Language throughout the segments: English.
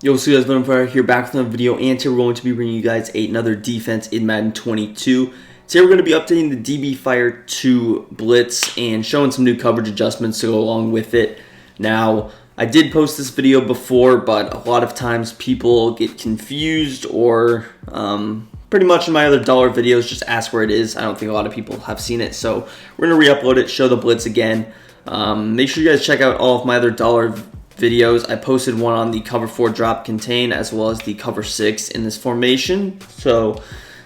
Yo, what's up guys, Venom here back with another video, and today we're going to be bringing you guys another defense in Madden 22. Today we're going to be updating the DB Fire 2 Blitz and showing some new coverage adjustments to go along with it. Now, I did post this video before, but a lot of times people get confused or pretty much in my other dollar videos just ask where it is. I don't think a lot of people have seen it, so we're going to re-upload it, show the Blitz again. Make sure you guys check out all of my other dollar videos. I posted one on the cover 4 drop contain as well as the cover 6 in this formation, so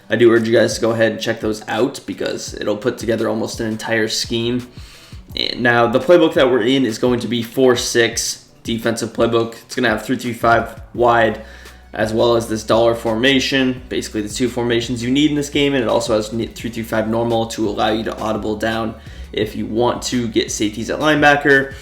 I do urge you guys to go ahead and check those out because it'll put together almost an entire scheme. And now the playbook that we're in is going to be 4-6 defensive playbook. It's going to have 3-3-5 wide as well as this dollar formation, basically the two formations you need in this game, and it also has 3-3-5 normal to allow you to audible down if you want to get safeties at linebacker.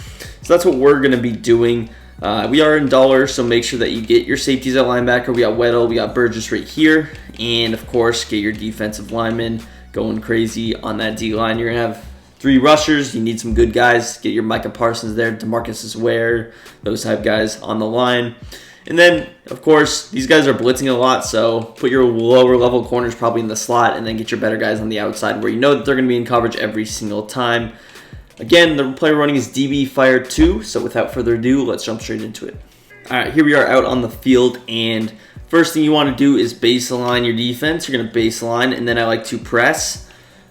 So that's what we're going to be doing. We are in dollar, so make sure that you get your safeties at linebacker. We got Weddle, we got Burgess right here, and of course, get your defensive linemen going crazy on that D-line. You're going to have 3 rushers. You need some good guys. Get your Micah Parsons there, DeMarcus Ware, those type guys on the line. And then, of course, these guys are blitzing a lot, so put your lower level corners probably in the slot and then get your better guys on the outside where you know that they're going to be in coverage every single time. Again, the play running is DB Fire 2, so without further ado, let's jump straight into it. All right, here we are out on the field, and first thing you want to do is baseline your defense. You're going to baseline, and then I like to press.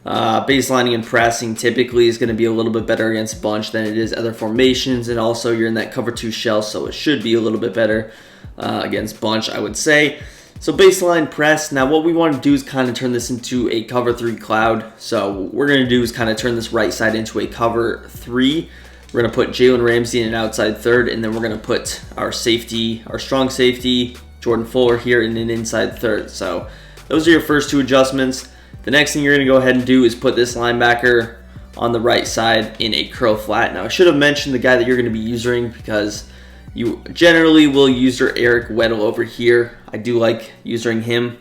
Baselining and pressing typically is going to be a little bit better against bunch than it is other formations, and also you're in that cover 2 shell, so it should be a little bit better against bunch, I would say. So baseline press. Now what we want to do is kind of turn this into a cover 3 cloud. So what we're going to do is kind of turn this right side into a cover 3. We're going to put Jalen Ramsey in an outside third, and then we're going to put our safety, our strong safety, Jordan Fuller here in an inside third. So those are your first 2 adjustments. The next thing you're going to go ahead and do is put this linebacker on the right side in a curl flat. Now I should have mentioned the guy that you're going to be using because you generally will use your Eric Weddle over here. I do like using him.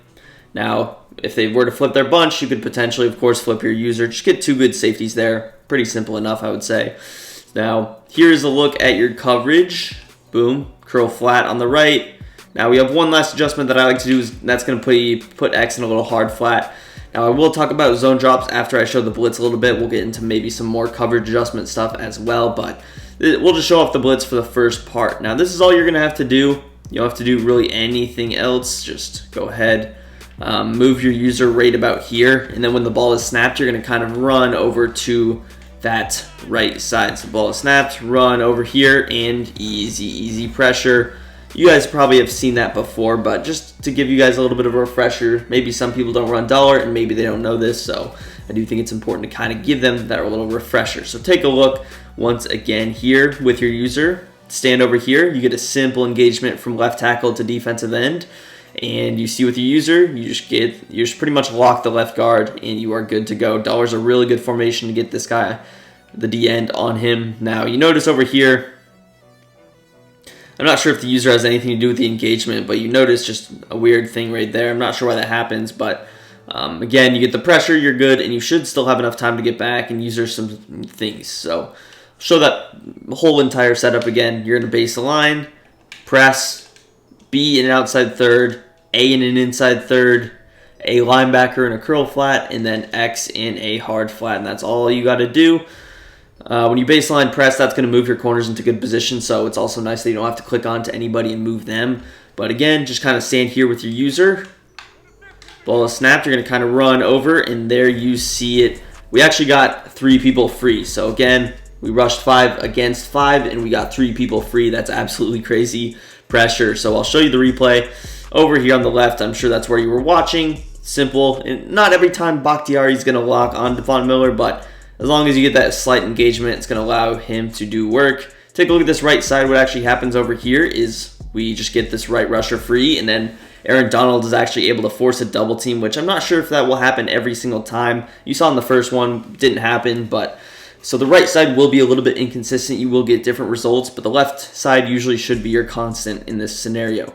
Now, if they were to flip their bunch, you could potentially, of course, flip your user. Just get 2 good safeties there. Pretty simple enough, I would say. Now, here's a look at your coverage. Boom, curl flat on the right. Now, we have one last adjustment that I like to do, is that's going to put X in a little hard flat. Now, I will talk about zone drops after I show the blitz a little bit. We'll get into maybe some more coverage adjustment stuff as well, but we'll just show off the blitz for the first part. Now, this is all you're going to have to do. You don't have to do really anything else. Just go ahead, move your user right about here, and then when the ball is snapped, you're going to kind of run over to that right side. So the ball is snapped, run over here, and easy pressure. You guys probably have seen that before, but just to give you guys a little bit of a refresher, maybe some people don't run dollar and maybe they don't know this, so I do think it's important to kind of give them that little refresher. So take a look once again here with your user. Stand over here, you get a simple engagement from left tackle to defensive end, and you see with your user, you just pretty much lock the left guard and you are good to go. Dollar's a really good formation to get this guy, the D end, on him. Now you notice over here, I'm not sure if the user has anything to do with the engagement, but you notice just a weird thing right there. I'm not sure why that happens, but again, you get the pressure, you're good, and you should still have enough time to get back and user some things. So show that whole entire setup again. You're in a base line, press, B in an outside third, A in an inside third, a linebacker in a curl flat, and then X in a hard flat, and that's all you got to do. When you baseline press, that's going to move your corners into good position, so it's also nice that you don't have to click on to anybody and move them. But again, just kind of stand here with your user. Ball is snapped, you're going to kind of run over, and there you see it. We actually got 3 people free. So again, we rushed 5 against 5, and we got 3 people free. That's absolutely crazy pressure. So I'll show you the replay over here on the left. I'm sure that's where you were watching. Simple. And not every time Bakhtiari is going to lock on Devon Miller, but as long as you get that slight engagement, it's going to allow him to do work. Take a look at this right side. What actually happens over here is we just get this right rusher free, and then Aaron Donald is actually able to force a double team, which I'm not sure if that will happen every single time. You saw in the first one, didn't happen, but so the right side will be a little bit inconsistent. You will get different results, but the left side usually should be your constant in this scenario.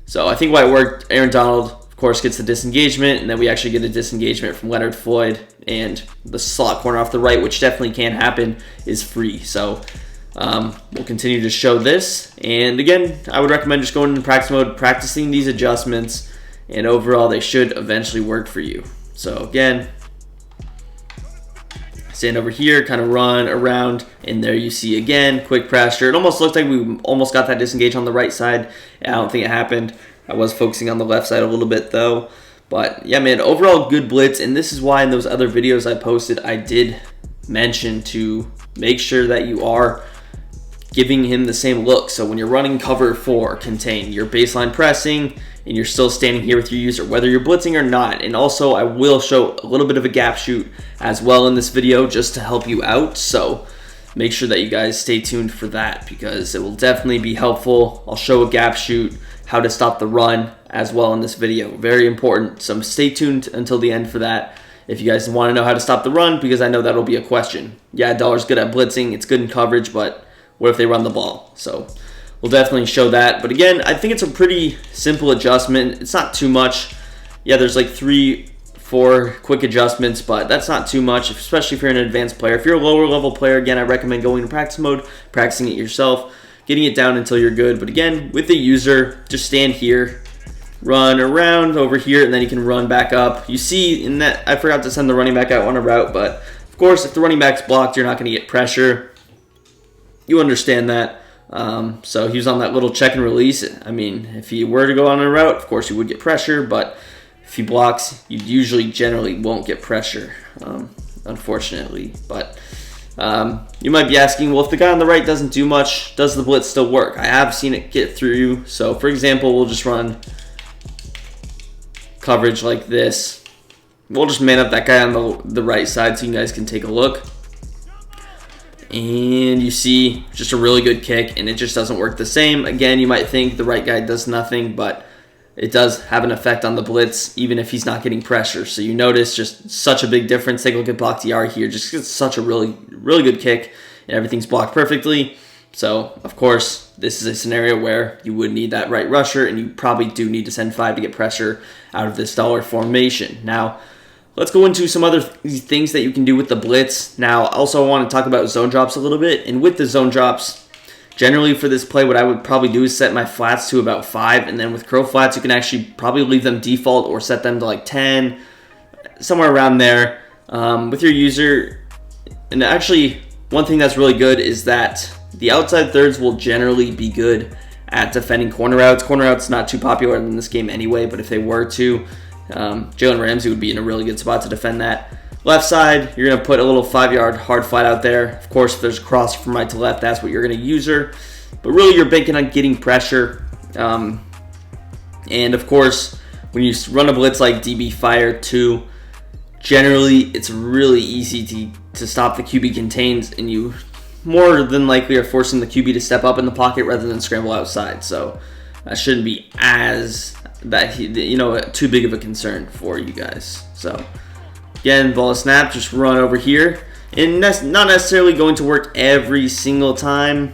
So I think why it worked, Aaron Donald, of course, gets the disengagement, and then we actually get a disengagement from Leonard Floyd, and the slot corner off the right, which definitely can happen, is free. So We'll continue to show this. And again, I would recommend just going into practice mode, practicing these adjustments, and overall they should eventually work for you. So again, stand over here, kind of run around, and there you see again, quick pressure. It almost looked like we almost got that disengage on the right side. I don't think it happened. I was focusing on the left side a little bit though. But yeah, man, overall good blitz, and this is why in those other videos I posted, I did mention to make sure that you are giving him the same look. So when you're running cover 4, contain, you're baseline pressing, and you're still standing here with your user, whether you're blitzing or not. And also, I will show a little bit of a gap shoot as well in this video just to help you out. So make sure that you guys stay tuned for that because it will definitely be helpful. I'll show a gap shoot, how to stop the run as well in this video. Very important. So stay tuned until the end for that if you guys want to know how to stop the run, because I know that'll be a question. Yeah, Dollar's good at blitzing, it's good in coverage, but what if they run the ball? So we'll definitely show that. But again, I think it's a pretty simple adjustment. It's not too much. Yeah, there's like 3-4 quick adjustments, but that's not too much, especially if you're an advanced player. If you're a lower level player, again, I recommend going to practice mode, practicing it yourself, getting it down until you're good. But again, with the user, just stand here, run around over here, and then you can run back up. You see in that, I forgot to send the running back out on a route, but of course, if the running back's blocked, you're not going to get pressure. You understand that. So he was on that little check and release. I mean, if he were to go on a route, of course, you would get pressure, but if he blocks, you usually generally won't get pressure, unfortunately. But you might be asking, well, if the guy on the right doesn't do much, does the blitz still work? I have seen it get through. So, for example, we'll just run coverage like this. We'll just man up that guy on the right side so you guys can take a look. And you see just a really good kick, and it just doesn't work the same. Again, you might think the right guy does nothing, but it does have an effect on the blitz, even if he's not getting pressure. So you notice just such a big difference. Take a look at block DR here. Just gets such a really good kick, and everything's blocked perfectly. So, of course, this is a scenario where you would need that right rusher, and you probably do need to send 5 to get pressure out of this dollar formation. Now, let's go into some other things that you can do with the blitz. Now, also I want to talk about zone drops a little bit. And with the zone drops, generally for this play, what I would probably do is set my flats to about 5. And then with curl flats, you can actually probably leave them default or set them to like 10, somewhere around there with your user. And actually, one thing that's really good is that the outside thirds will generally be good at defending corner routes. Corner routes not too popular in this game anyway, but if they were to, Jalen Ramsey would be in a really good spot to defend that. Left side, you're going to put a little 5-yard hard flat out there. Of course, if there's a cross from right to left, that's what you're going to use her. But really, you're banking on getting pressure. And of course, when you run a blitz like DB Fire 2, generally, it's really easy to stop the QB contains, and you more than likely are forcing the QB to step up in the pocket rather than scramble outside. So that shouldn't be too big of a concern for you guys. So again, ball snap, just run over here, and that's not necessarily going to work every single time,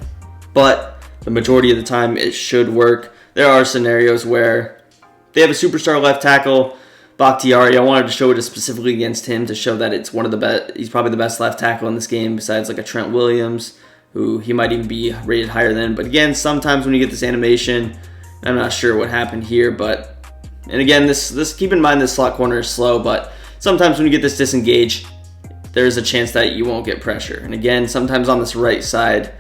but the majority of the time it should work. There are scenarios where they have a superstar left tackle, Bakhtiari. I wanted to show it specifically against him to show that it's one of the best. He's probably the best left tackle in this game besides like a Trent Williams, who he might even be rated higher than. But again, sometimes when you get this animation, I'm not sure what happened here, but, and again, this keep in mind this slot corner is slow, but sometimes when you get this disengage, there's a chance that you won't get pressure. And again, sometimes on this right side,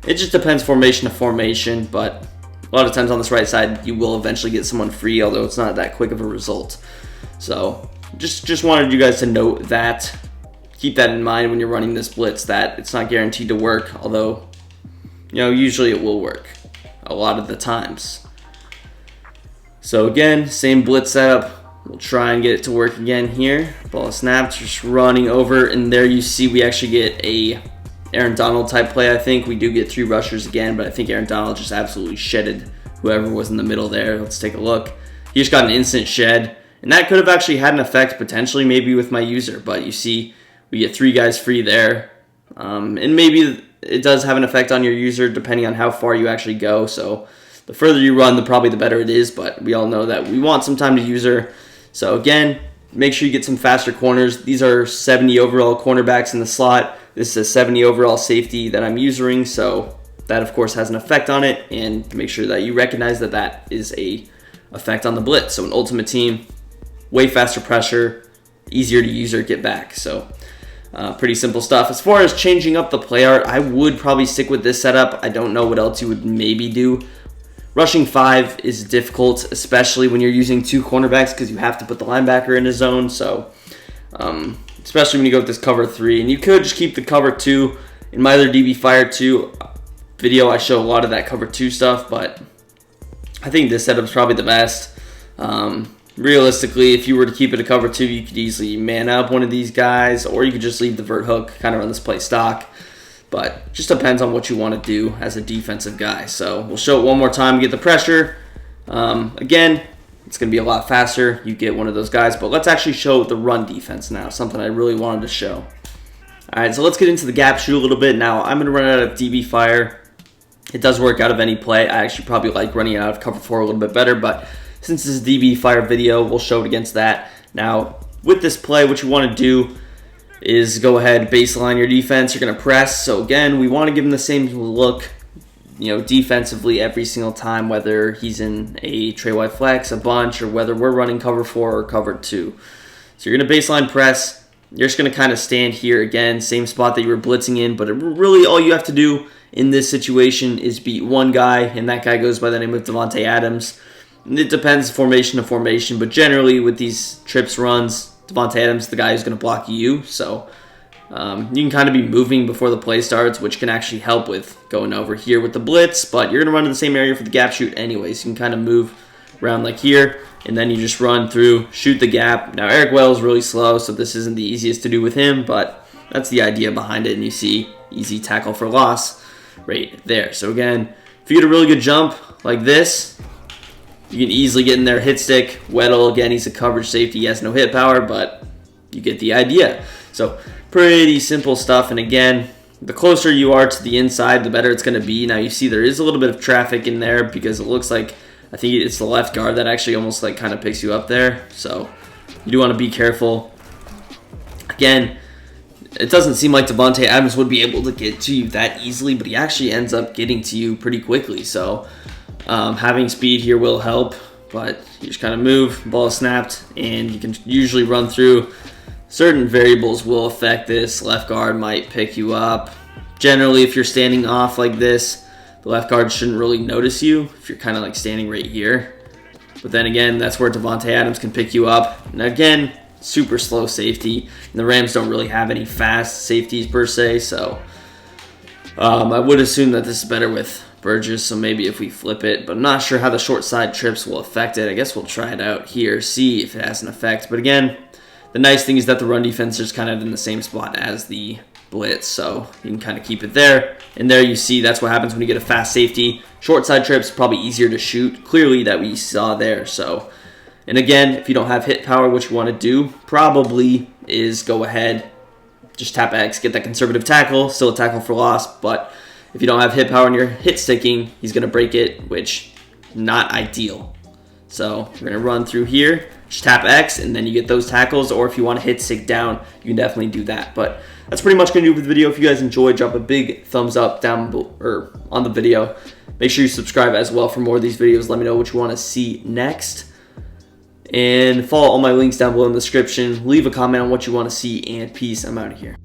it just depends formation to formation, but a lot of times on this right side, you will eventually get someone free, although it's not that quick of a result. So just wanted you guys to note that. Keep that in mind when you're running this blitz, that it's not guaranteed to work, although, usually it will work a lot of the times. So again, same blitz setup. We'll try and get it to work again here. Ball snap, just running over, and there you see we actually get a Aaron Donald type play. I think we do get 3 rushers again, but I think Aaron Donald just absolutely shedded whoever was in the middle there. Let's take a look. He just got an instant shed, and that could have actually had an effect potentially maybe with my user, but you see we get 3 guys free there. And maybe it does have an effect on your user depending on how far you actually go. So the further you run, the better it is, but we all know that we want some time to user. So again, make sure you get some faster corners. These are 70 overall cornerbacks in the slot. This is a 70 overall safety that I'm using, so that of course has an effect on it, and make sure that you recognize that that is a effect on the blitz. So an ultimate team, way faster pressure, easier to use or get back. So pretty simple stuff. As far as changing up the play art, I would probably stick with this setup. I don't know what else you would maybe do. Rushing 5 is difficult, especially when you're using 2 cornerbacks, because you have to put the linebacker in his zone. So especially when you go with this cover 3, and you could just keep the cover 2. In my other DB Fire 2 video, I show a lot of that cover 2 stuff, but I think this setup is probably the best. Realistically, if you were to keep it a cover 2, you could easily man up one of these guys, or you could just leave the vert hook, kind of run this play stock. But just depends on what you want to do as a defensive guy. So we'll show it one more time, get the pressure. Again, it's going to be a lot faster. You get one of those guys, but let's actually show the run defense now, something I really wanted to show. All right, so let's get into the gap shoot a little bit. Now, I'm going to run out of DB Fire. It does work out of any play. I actually probably like running out of cover 4 a little bit better, but since this is a DB Fire video, we'll show it against that. Now, with this play, what you want to do is go ahead, baseline your defense. You're going to press. So again, we want to give him the same look, defensively every single time, whether he's in a tray wide flex, a bunch, or whether we're running cover 4 or cover 2. So you're going to baseline press. You're just going to kind of stand here again, same spot that you were blitzing in, but really all you have to do in this situation is beat one guy, and that guy goes by the name of Davante Adams. It depends formation to formation, but generally with these trips runs, Davante Adams is the guy who's going to block you. So you can kind of be moving before the play starts, which can actually help with going over here with the blitz, but you're going to run to the same area for the gap shoot anyway, so you can kind of move around like here, and then you just run through, shoot the gap. Now Eric Well is really slow, so this isn't the easiest to do with him, but that's the idea behind it, and you see easy tackle for loss right there. So again, if you get a really good jump like this, you can easily get in there, hit stick. Weddle, again, he's a coverage safety. He has no hit power, but you get the idea. So pretty simple stuff. And again, the closer you are to the inside, the better it's going to be. Now you see there is a little bit of traffic in there because it looks like, I think it's the left guard that actually almost like kind of picks you up there. So you do want to be careful. Again, it doesn't seem like Davante Adams would be able to get to you that easily, but he actually ends up getting to you pretty quickly. So having speed here will help, but you just kind of move, ball is snapped, and you can usually run through. Certain variables will affect this. Left guard might pick you up. Generally, if you're standing off like this, the left guard shouldn't really notice you if you're kind of like standing right here. But then again, that's where Davante Adams can pick you up. And again, super slow safety. And the Rams don't really have any fast safeties per se, so I would assume that this is better with Burgess, so maybe if we flip it, but I'm not sure how the short side trips will affect it. I guess we'll try it out here, see if it has an effect. But again, the nice thing is that the run defense is kind of in the same spot as the blitz, so you can kind of keep it there. And there you see that's what happens when you get a fast safety. Short side trips, probably easier to shoot, clearly that we saw there. So, and again, if you don't have hit power, what you want to do probably is go ahead, just tap X, get that conservative tackle, still a tackle for loss, but if you don't have hit power and you're hit sticking, he's going to break it, which not ideal. So we're going to run through here, just tap X, and then you get those tackles, or if you want to hit stick down, you can definitely do that. But that's pretty much going to do it for the video. If you guys enjoyed, drop a big thumbs up down or on the video. Make sure you subscribe as well for more of these videos. Let me know what you want to see next. And follow all my links down below in the description. Leave a comment on what you want to see, and peace. I'm out of here.